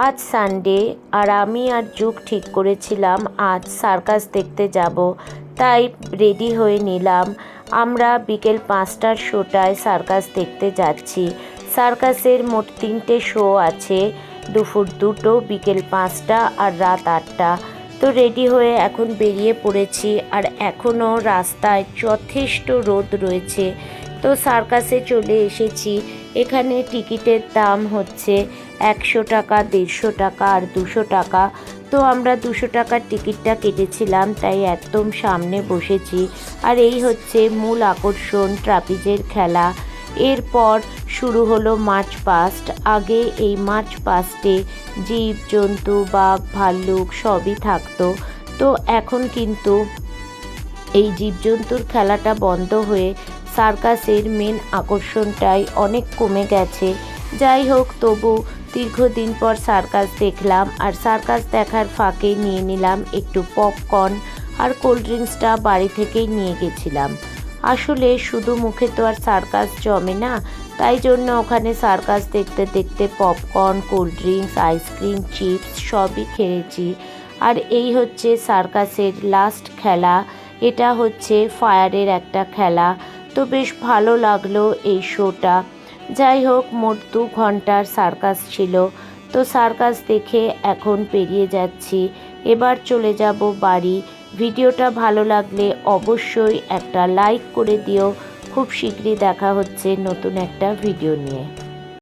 আজ সানডে আর আমি আর যুগ ঠিক করেছিলাম আজ সার্কাস দেখতে যাব, তাই রেডি হয়ে নিলাম। আমরা বিকেল 5টার শোটায় সার্কাস দেখতে যাচ্ছি। সার্কাসের মোট 3টে শো আছে, দুপুর 2টো, বিকেল 5টা আর রাত 8টা। তো রেডি হয়ে এখন বেরিয়ে পড়েছি, আর এখনও রাস্তায় যথেষ্ট রোদ রয়েছে। তো সার্কাসে চলে এসেছি। এখানে টিকিটের দাম হচ্ছে 100 টাকা, 150 টাকা আর 200 টাকা। তো আমরা 200 টাকার টিকিটটা কেটেছিলাম, তাই একদম সামনে বসেছি। আর এই হচ্ছে মূল আকর্ষণ, ট্রাপিজের খেলা। এরপর শুরু হলো মার্চ পাস্ট। আগে এই মার্চ পাস্টে জীবজন্তু, বাঘ, ভাল্লুক সবই থাকতো। তো এখন কিন্তু এই জীবজন্তুর খেলাটা বন্ধ হয়ে সার্কাসের মেন আকর্ষণটাই অনেক কমে গেছে। যাই হোক, তবু দীর্ঘদিন পর সার্কাস দেখলাম, আর সার্কাস দেখার ফাঁকে নিয়ে নিলাম একটু পপকর্ন, আর কোল্ড ড্রিঙ্কসটা বাড়ি থেকেই নিয়ে গেছিলাম। আসলে শুধু মুখে তো আর সার্কাস জমে না, তাই জন্য ওখানে সার্কাস দেখতে দেখতে popcorn, cold drinks, ice cream, chips সবই খেয়েছি। আর এই হচ্ছে সার্কাসের লাস্ট খেলা। এটা হচ্ছে ফায়ারের একটা খেলা। তো বেশ ভালো লাগলো এই শোটা। যাই হোক, মোট 2 ঘন্টার সার্কাস ছিল। তো সার্কাস দেখে এখন পেরিয়ে যাচ্ছি। এবার চলে যাব বাড়ি। ভিডিওটা ভালো লাগলে অবশ্যই একটা লাইক করে দিও। খুব শীঘ্রই দেখা হচ্ছে নতুন একটা ভিডিও নিয়ে।